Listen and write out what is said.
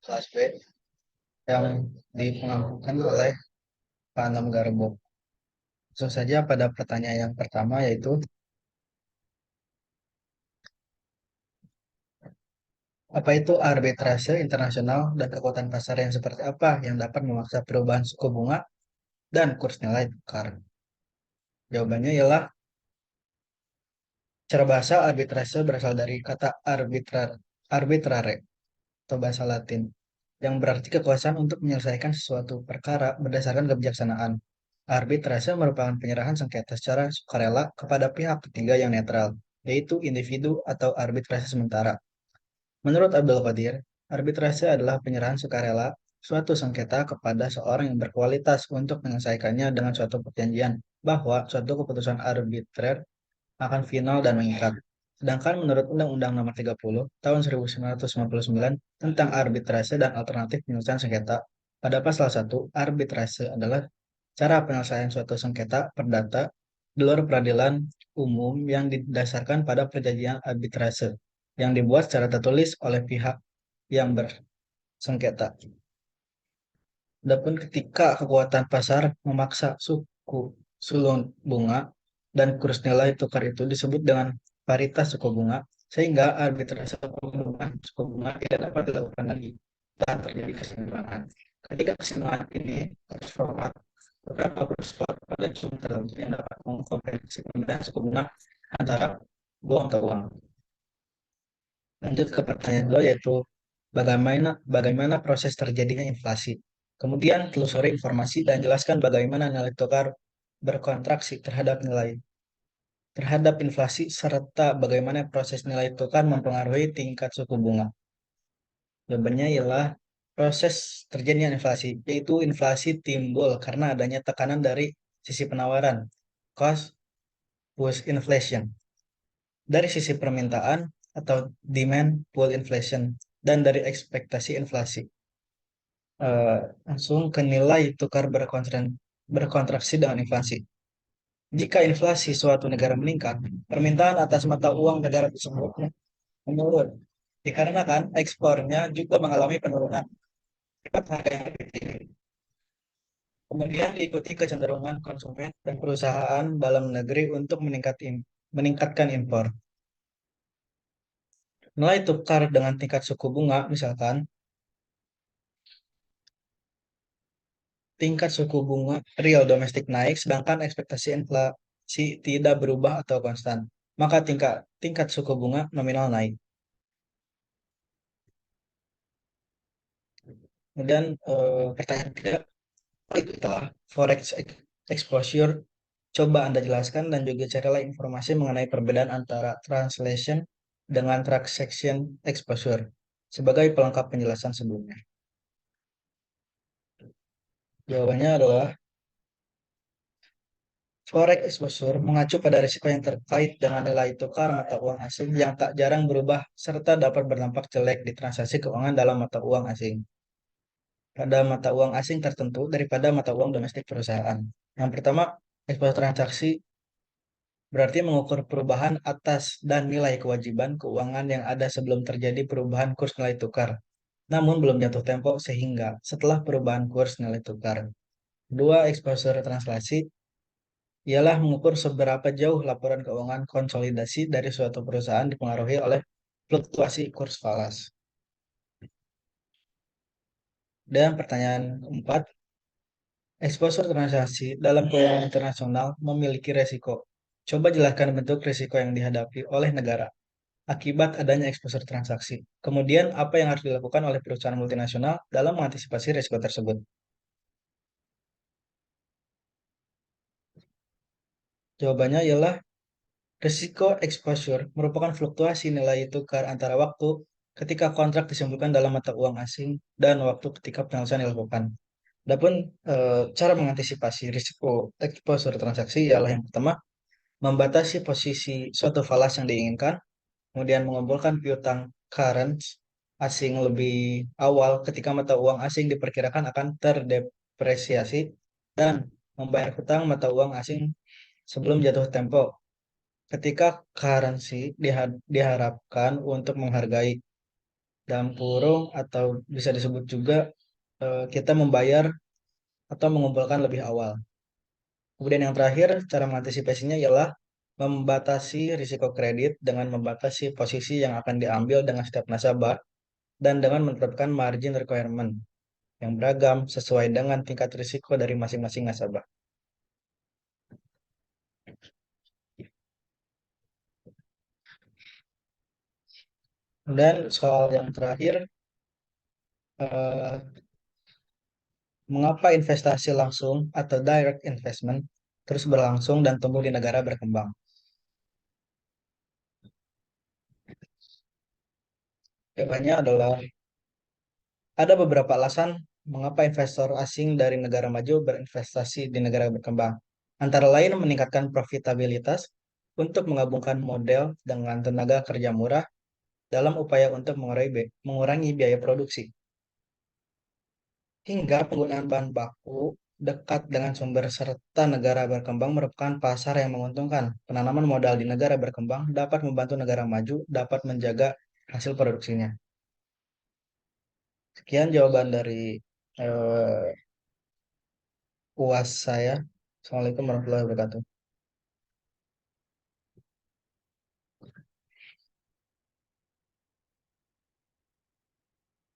kelas B yang dipengaruhkan oleh Pak Anam Garbo. Langsung saja pada pertanyaan yang pertama yaitu apa itu arbitrase internasional dan kekuatan pasar yang seperti apa yang dapat memaksa perubahan suku bunga dan kurs nilai tukar? Jawabannya ialah secara bahasa arbitrase berasal dari kata arbitrare atau bahasa Latin yang berarti kekuasaan untuk menyelesaikan sesuatu perkara berdasarkan kebijaksanaan. Arbitrase merupakan penyerahan sengketa secara sukarela kepada pihak ketiga yang netral, yaitu individu atau arbitrase sementara. Menurut Abdul Qadir, arbitrase adalah penyerahan sukarela suatu sengketa kepada seorang yang berkualitas untuk menyelesaikannya dengan suatu perjanjian bahwa suatu keputusan arbitrer akan final dan mengikat. Sedangkan menurut Undang-Undang Nomor 30 Tahun 1999 tentang arbitrase dan alternatif penyelesaian sengketa, pada pasal 1, arbitrase adalah cara penyelesaian suatu sengketa perdata di luar peradilan umum yang didasarkan pada perjanjian arbitrase yang dibuat secara tertulis oleh pihak yang bersengketa. Adapun ketika kekuatan pasar memaksa suku sulung bunga dan kurs nilai tukar itu disebut dengan paritas suku bunga, sehingga arbitrase perubahan suku bunga tidak dapat dilakukan lagi dan terjadi keseimbangan. Ketika keseimbangan ini terformat, beberapa bersifat pada instrumen tertentu yang dapat mengkompensasi perbedaan suku bunga antara uang atau uang. Lanjut ke pertanyaan kedua yaitu bagaimana proses terjadinya inflasi. Kemudian telusuri informasi dan jelaskan bagaimana nilai tukar berkontraksi terhadap inflasi serta bagaimana proses nilai tukar mempengaruhi tingkat suku bunga. Jawabannya ialah proses terjadinya inflasi, yaitu inflasi timbul karena adanya tekanan dari sisi penawaran, cost push inflation, dari sisi permintaan atau demand pull inflation, dan dari ekspektasi inflasi. Langsung ke nilai tukar berkontraksi dengan inflasi. Jika inflasi suatu negara meningkat, permintaan atas mata uang negara tersebut menurun. Dikarenakan ekspornya juga mengalami penurunan. Harga yang lebih tinggi. Kemudian diikuti kecenderungan konsumen dan perusahaan dalam negeri untuk meningkatkan impor. Nilai tukar dengan tingkat suku bunga, misalkan tingkat suku bunga real domestik naik, sedangkan ekspektasi inflasi tidak berubah atau konstan, maka tingkat suku bunga nominal naik. Kemudian pertanyaan ketiga, itu adalah forex exposure. Coba Anda jelaskan dan juga carilah informasi mengenai perbedaan antara translation dengan transaction exposure sebagai pelengkap penjelasan sebelumnya. Jawabannya adalah forex exposure mengacu pada risiko yang terkait dengan nilai tukar mata uang asing yang tak jarang berubah serta dapat berdampak jelek di transaksi keuangan dalam mata uang asing pada mata uang asing tertentu daripada mata uang domestik perusahaan. Yang pertama, exposure transaksi berarti mengukur perubahan atas dan nilai kewajiban keuangan yang ada sebelum terjadi perubahan kurs nilai tukar, namun belum jatuh tempo sehingga setelah perubahan kurs nilai tukar. Dua, exposure translasi ialah mengukur seberapa jauh laporan keuangan konsolidasi dari suatu perusahaan dipengaruhi oleh fluktuasi kurs falas. Dan pertanyaan keempat, exposure transaksi dalam keuangan internasional memiliki resiko. Coba jelaskan bentuk risiko yang dihadapi oleh negara akibat adanya exposure transaksi. Kemudian, apa yang harus dilakukan oleh perusahaan multinasional dalam mengantisipasi risiko tersebut? Jawabannya ialah risiko exposure merupakan fluktuasi nilai tukar antara waktu ketika kontrak disimpulkan dalam mata uang asing dan waktu ketika penyelesaian dilakukan. Adapun cara mengantisipasi risiko exposure transaksi ialah yang pertama, membatasi posisi suatu falas yang diinginkan, kemudian mengumpulkan piutang current asing lebih awal ketika mata uang asing diperkirakan akan terdepresiasi, dan membayar hutang mata uang asing sebelum jatuh tempo ketika currency diharapkan untuk menghargai. dalam kurung atau bisa disebut juga kita membayar atau mengumpulkan lebih awal. Kemudian yang terakhir, cara mengantisipasinya ialah membatasi risiko kredit dengan membatasi posisi yang akan diambil dengan setiap nasabah dan dengan menetapkan margin requirement yang beragam sesuai dengan tingkat risiko dari masing-masing nasabah. Dan soal yang terakhir, eh, mengapa investasi langsung atau direct investment terus berlangsung dan tumbuh di negara berkembang? Jawabannya adalah ada beberapa alasan mengapa investor asing dari negara maju berinvestasi di negara berkembang. Antara lain meningkatkan profitabilitas untuk menggabungkan model dengan tenaga kerja murah dalam upaya untuk mengurangi biaya produksi, hingga penggunaan bahan baku dekat dengan sumber serta negara berkembang merupakan pasar yang menguntungkan. Penanaman modal di negara berkembang dapat membantu negara maju dapat menjaga hasil produksinya. Sekian jawaban dari UAS saya. Assalamualaikum warahmatullahi wabarakatuh.